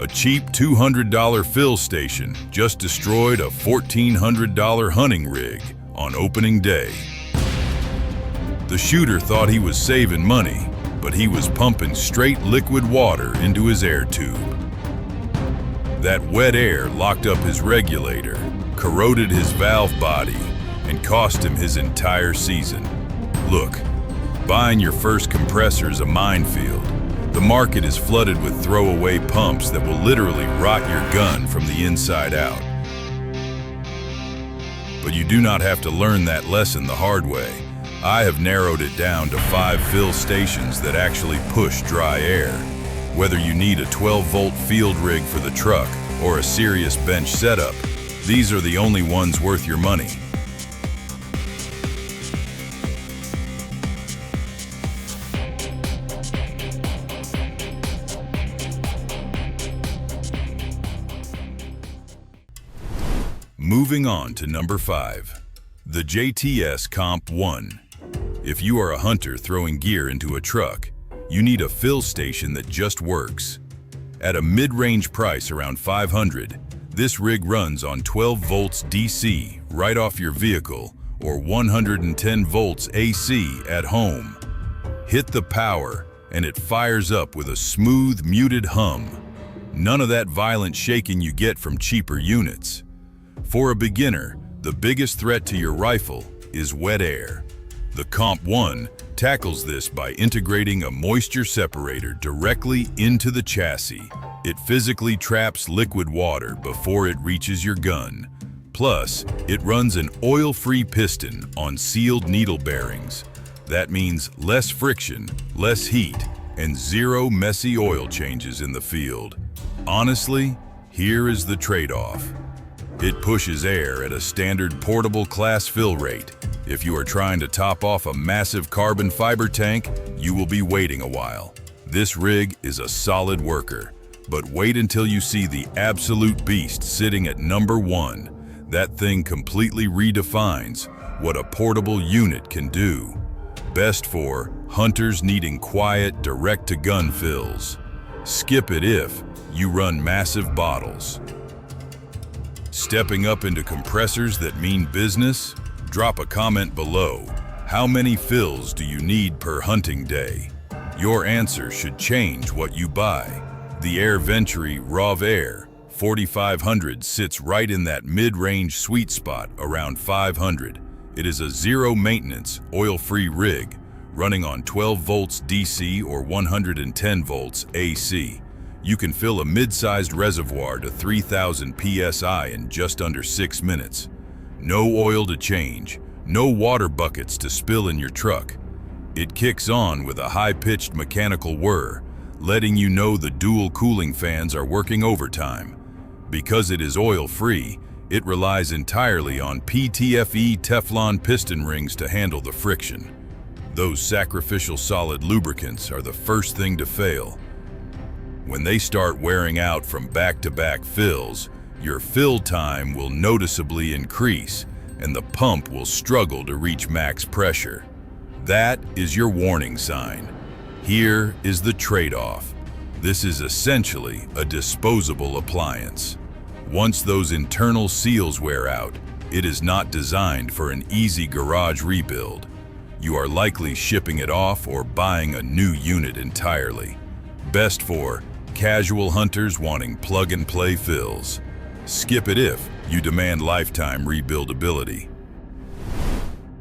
A cheap $200 fill station just destroyed a $1,400 hunting rig on opening day. The shooter thought he was saving money, but he was pumping straight liquid water into his air tube. That wet air locked up his regulator, corroded his valve body, and cost him his entire season. Look, buying your first compressor is a minefield. The market is flooded with throwaway pumps that will literally rot your gun from the inside out. But you do not have to learn that lesson the hard way. I have narrowed it down to 5 fill stations that actually push dry air. Whether you need a 12-volt field rig for the truck or a serious bench setup, these are the only ones worth your money. Moving on to number 5, the JTS COMP1. If you are a hunter throwing gear into a truck, you need a fill station that just works. At a mid-range price around $500, this rig runs on 12 volts DC right off your vehicle or 110 volts AC at home. Hit the power and it fires up with a smooth, muted hum. None of that violent shaking you get from cheaper units. For a beginner, the biggest threat to your rifle is wet air. The COMP1 tackles this by integrating a moisture separator directly into the chassis. It physically traps liquid water before it reaches your gun. Plus, it runs an oil-free piston on sealed needle bearings. That means less friction, less heat, and zero messy oil changes in the field. Honestly, here is the trade-off. It pushes air at a standard portable class fill rate. If you are trying to top off a massive carbon fiber tank, you will be waiting a while. This rig is a solid worker, but wait until you see the absolute beast sitting at number 1. That thing completely redefines what a portable unit can do. Best for hunters needing quiet, direct-to-gun fills. Skip it if you run massive bottles. Stepping up into compressors that mean business? Drop a comment below. How many fills do you need per hunting day? Your answer should change what you buy. The Venturi RovAir 4500 sits right in that mid-range sweet spot around $500. It is a zero-maintenance, oil-free rig running on 12 volts DC or 110 volts AC. You can fill a mid-sized reservoir to 3,000 psi in just under 6 minutes. No oil to change, no water buckets to spill in your truck. It kicks on with a high-pitched mechanical whir, letting you know the dual cooling fans are working overtime. Because it is oil-free, it relies entirely on PTFE Teflon piston rings to handle the friction. Those sacrificial solid lubricants are the first thing to fail. When they start wearing out from back-to-back fills, your fill time will noticeably increase and the pump will struggle to reach max pressure. That is your warning sign. Here is the trade-off. This is essentially a disposable appliance. Once those internal seals wear out, it is not designed for an easy garage rebuild. You are likely shipping it off or buying a new unit entirely. Best for casual hunters wanting plug-and-play fills. Skip it if you demand lifetime rebuildability.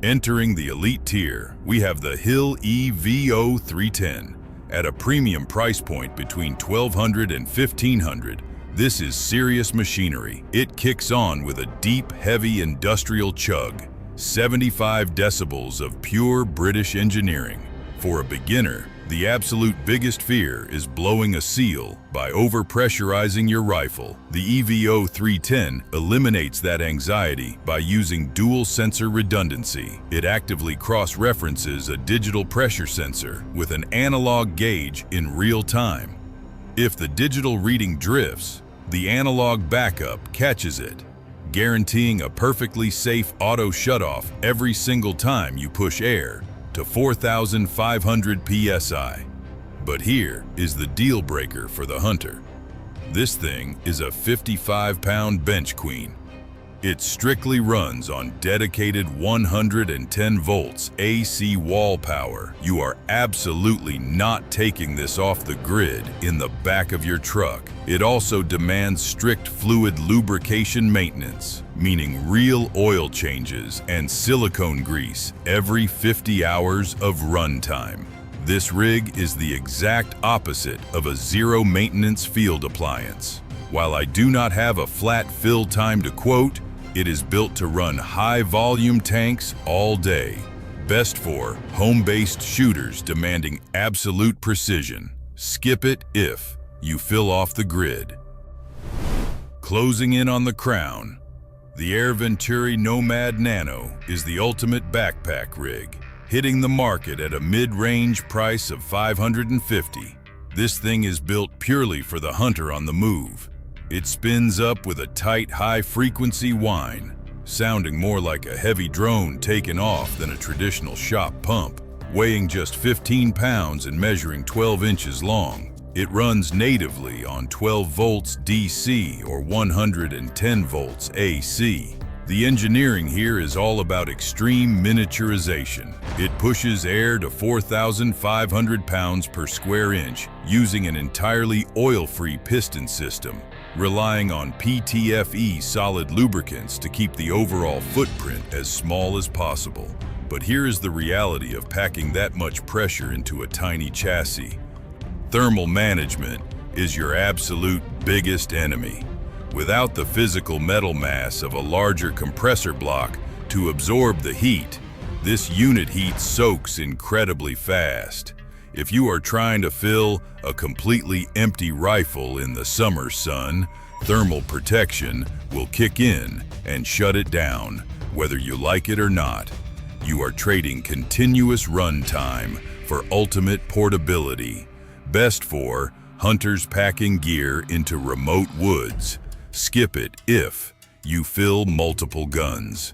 Entering the elite tier, we have the Hill EVO 310. At a premium price point between $1,200 and $1,500, this is serious machinery. It kicks on with a deep, heavy industrial chug. 75 decibels of pure British engineering. For a beginner, the absolute biggest fear is blowing a seal by overpressurizing your rifle. The EVO 310 eliminates that anxiety by using dual sensor redundancy. It actively cross-references a digital pressure sensor with an analog gauge in real time. If the digital reading drifts, the analog backup catches it, guaranteeing a perfectly safe auto shutoff every single time you push air to 4,500 psi. But here is the deal breaker for the hunter. This thing is a 55-pound bench queen. It strictly runs on dedicated 110 volts AC wall power. You are absolutely not taking this off the grid in the back of your truck. It also demands strict fluid lubrication maintenance, meaning real oil changes and silicone grease every 50 hours of runtime. This rig is the exact opposite of a zero-maintenance field appliance. While I do not have a flat fill time to quote, it is built to run high-volume tanks all day. Best for home-based shooters demanding absolute precision. Skip it if you fill off the grid. Closing in on the crown, the Venturi Nomad Nano is the ultimate backpack rig, hitting the market at a mid-range price of $550. This thing is built purely for the hunter on the move. It spins up with a tight, high-frequency whine, sounding more like a heavy drone taking off than a traditional shop pump. Weighing just 15 pounds and measuring 12 inches long, it runs natively on 12 volts DC or 110 volts AC. The engineering here is all about extreme miniaturization. It pushes air to 4,500 pounds per square inch using an entirely oil-free piston system, relying on PTFE solid lubricants to keep the overall footprint as small as possible. But here is the reality of packing that much pressure into a tiny chassis. Thermal management is your absolute biggest enemy. Without the physical metal mass of a larger compressor block to absorb the heat, this unit heat soaks incredibly fast. If you are trying to fill a completely empty rifle in the summer sun, thermal protection will kick in and shut it down, whether you like it or not. You are trading continuous run time for ultimate portability. Best for hunters packing gear into remote woods. Skip it if you fill multiple guns.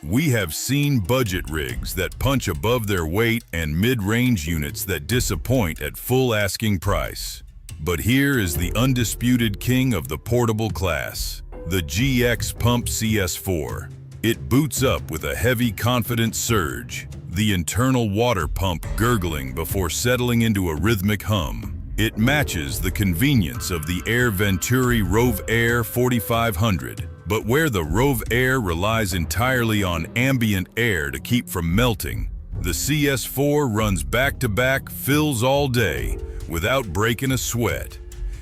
We have seen budget rigs that punch above their weight and mid-range units that disappoint at full asking price. But here is the undisputed king of the portable class, the GX Pump CS4. It boots up with a heavy, confident surge, the internal water pump gurgling before settling into a rhythmic hum. It matches the convenience of the Venturi RovAir 4500, but where the RovAir relies entirely on ambient air to keep from melting, the CS4 runs back-to-back fills all day without breaking a sweat.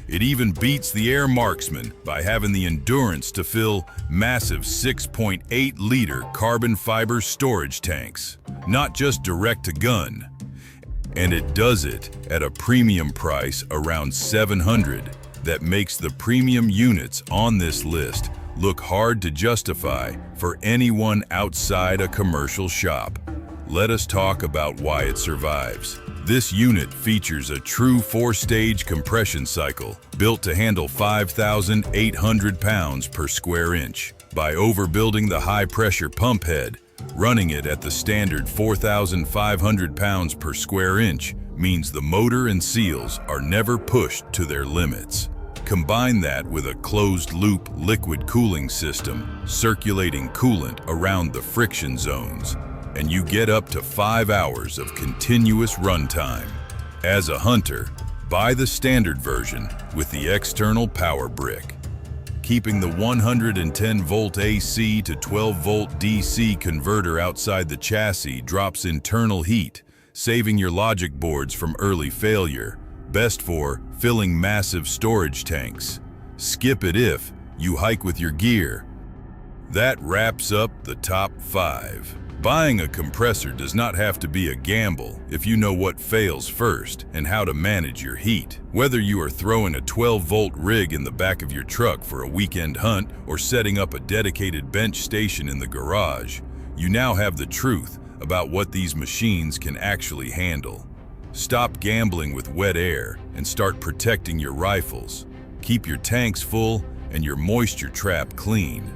It even beats the Air Marksman by having the endurance to fill massive 6.8-liter carbon fiber storage tanks, not just direct-to-gun. And it does it at a premium price around $700 that makes the premium units on this list look hard to justify for anyone outside a commercial shop. Let us talk about why it survives. This unit features a true 4-stage compression cycle built to handle 5,800 pounds per square inch. By overbuilding the high-pressure pump head, running it at the standard 4,500 pounds per square inch means the motor and seals are never pushed to their limits. Combine that with a closed-loop liquid cooling system circulating coolant around the friction zones, and you get up to 5 hours of continuous runtime. As a hunter, buy the standard version with the external power brick. Keeping the 110-volt AC to 12-volt DC converter outside the chassis drops internal heat, saving your logic boards from early failure. Best for filling massive storage tanks. Skip it if you hike with your gear. That wraps up the top 5. Buying a compressor does not have to be a gamble if you know what fails first and how to manage your heat. Whether you are throwing a 12-volt rig in the back of your truck for a weekend hunt or setting up a dedicated bench station in the garage, you now have the truth about what these machines can actually handle. Stop gambling with wet air and start protecting your rifles. Keep your tanks full and your moisture trap clean.